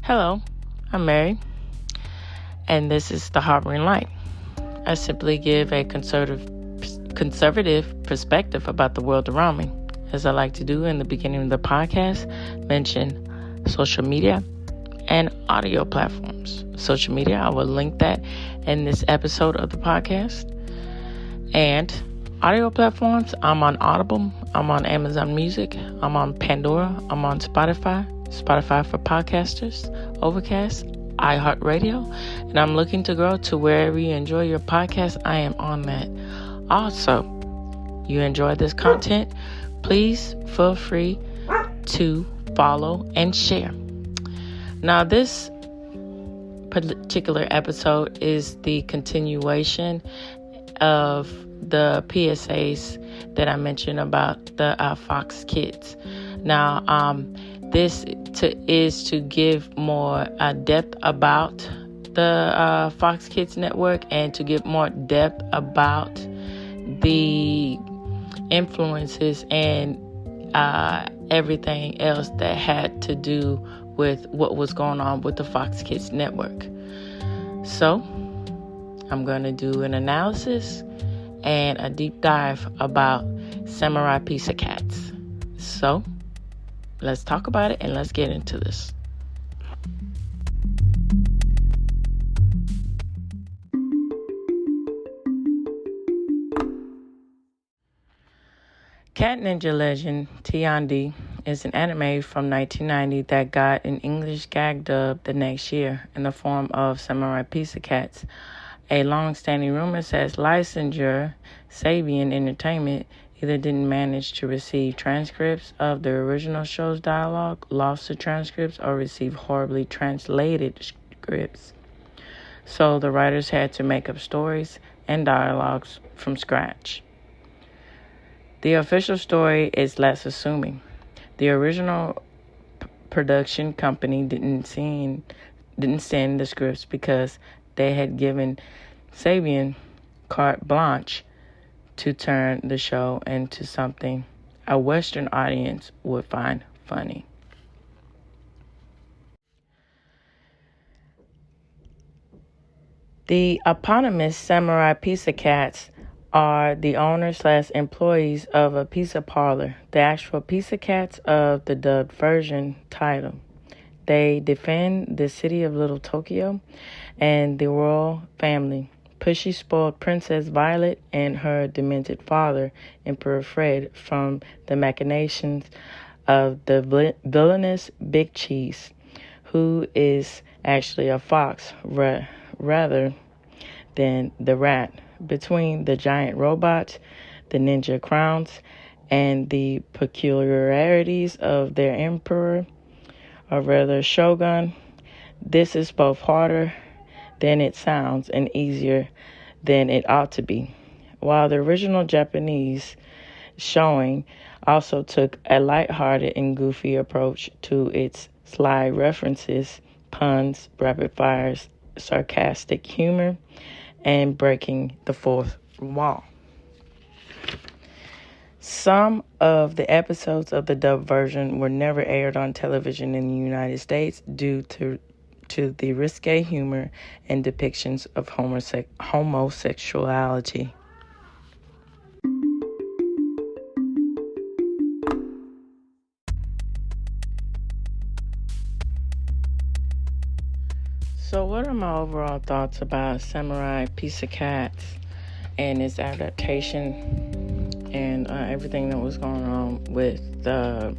Hello, I'm Mary, and this is The Harboring Light. I simply give a conservative perspective about the world around me. As I like to do in the beginning of the podcast, mention social media and audio platforms. Social media, I will link that in this episode of the podcast. And audio platforms, I'm on Audible, I'm on Amazon Music, I'm on Pandora, I'm on Spotify for podcasters, Overcast, iHeartRadio, and I'm looking to grow to wherever you enjoy your podcast. I am on that. Also, you enjoy this content, please feel free to follow and share. Now, this particular episode is the continuation of the PSAs that I mentioned about the Fox Kids. Now, this is to give more depth about the Fox Kids network and to give more depth about the influences and everything else that had to do with what was going on with the Fox Kids network. So, I'm going to do an analysis and a deep dive about Samurai Pizza Cats. So, let's talk about it and let's get into this. Cat Ninja Legend T.O.D. is an anime from 1990 that got an English gag dub the next year in the form of Samurai Pizza Cats. A long-standing rumor says licensor Sabian Entertainment either didn't manage to receive transcripts of the original show's dialogue, lost the transcripts, or received horribly translated scripts. So the writers had to make up stories and dialogues from scratch. The official story is less assuming. The original production company didn't send the scripts because they had given Sabian carte blanche to turn the show into something a Western audience would find funny. The eponymous Samurai Pizza Cats are the owners/employees of a pizza parlor, the actual Pizza Cats of the dubbed version title. They defend the city of Little Tokyo and the royal family, pushy spoiled Princess Violet and her demented father, Emperor Fred, from the machinations of the villainous Big Cheese, who is actually a fox rather than the rat. Between the giant robots, the ninja crowns, and the peculiarities of their emperor, or rather shogun, this is both harder than it sounds and easier than it ought to be. While the original Japanese showing also took a lighthearted and goofy approach to its sly references, puns, rapid fires, sarcastic humor, and breaking the fourth wall. Some of the episodes of the dub version were never aired on television in the United States due to the risque humor and depictions of homosexuality. So what are my overall thoughts about Samurai Pizza Cats and its adaptation and everything that was going on with the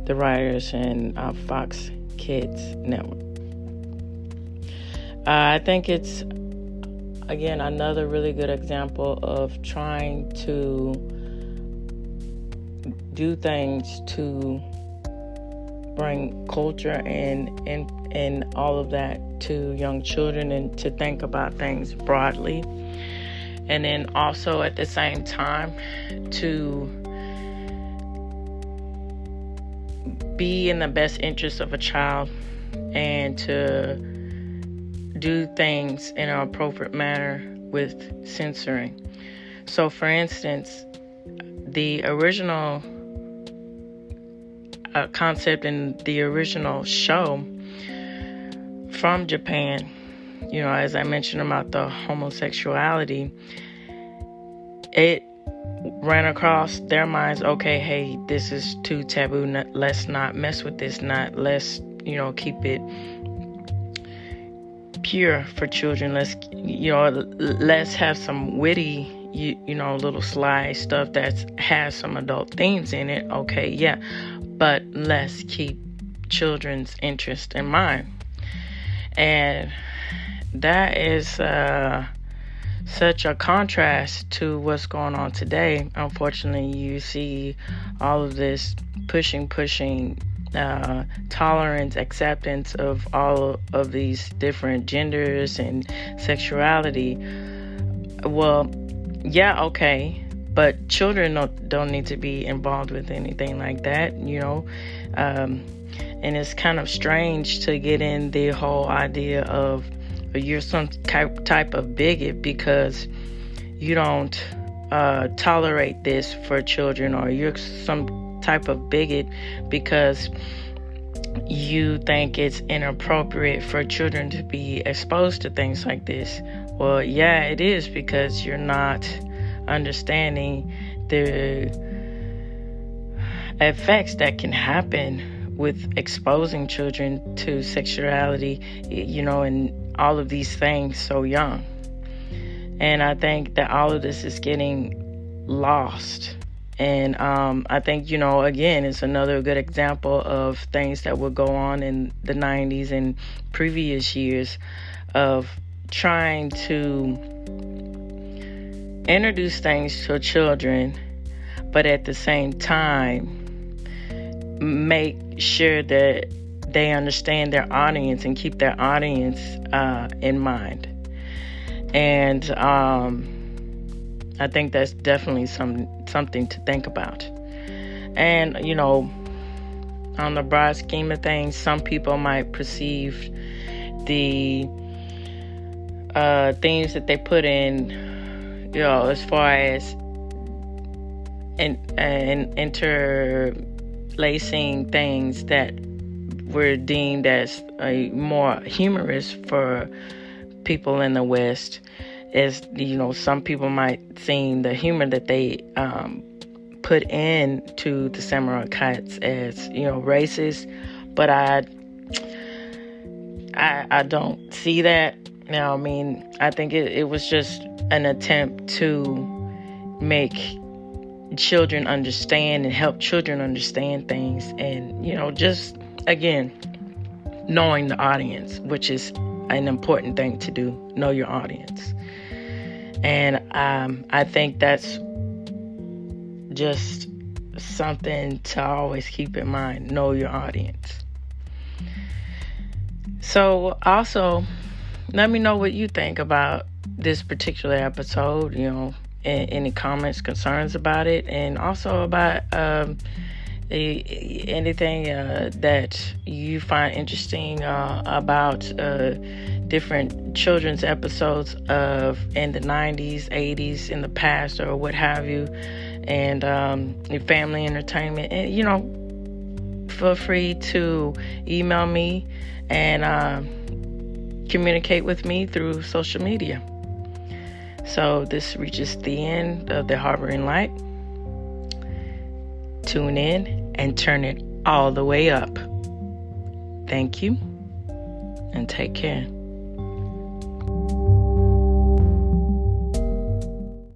writers and Fox Kids Network? I think it's, again, another really good example of trying to do things to bring culture and all of that to young children and to think about things broadly. And then also at the same time to be in the best interest of a child and to do things in an appropriate manner with censoring. So for instance, the original concept in the original show from Japan, as I mentioned about the homosexuality, it ran across their minds, okay, hey, this is too taboo. Let's not mess with this. Let's keep it pure for children. Let's have some witty, little sly stuff that has some adult themes in it. Okay, yeah, but let's keep children's interest in mind. And that is such a contrast to what's going on today. Unfortunately, you see all of this pushing tolerance, acceptance of all of these different genders and sexuality. Well, yeah, okay, but children don't need to be involved with anything like that, and it's kind of strange to get in the whole idea of you're some type of bigot because you don't tolerate this for children, or you're some type of bigot because you think it's inappropriate for children to be exposed to things like this. Well, yeah, it is, because you're not understanding the effects that can happen with exposing children to sexuality, and all of these things so young. And I think that all of this is getting lost. And I think, again, it's another good example of things that would go on in the 90s and previous years of trying to introduce things to children, but at the same time, make sure that they understand their audience and keep their audience in mind. And I think that's definitely something to think about. And, on the broad scheme of things, some people might perceive the things that they put in, as far as interlacing things that were deemed as more humorous for people in the West, as some people might see the humor that they put into the Samurai Cats as racist, but I don't see that. Now, I think it was just an attempt to make children understand and help children understand things, and just again knowing the audience, which is an important thing to do. Know your audience. And I think that's just something to always keep in mind. Know your audience. So also, let me know what you think about this particular episode, any comments, concerns about it, and also about anything that you find interesting about different children's episodes of in the 90s, 80s, in the past, or what have you, and family entertainment. And feel free to email me and communicate with me through social media. So this reaches the end of the Harboring Light. Tune in and turn it all the way up. Thank you, and take care.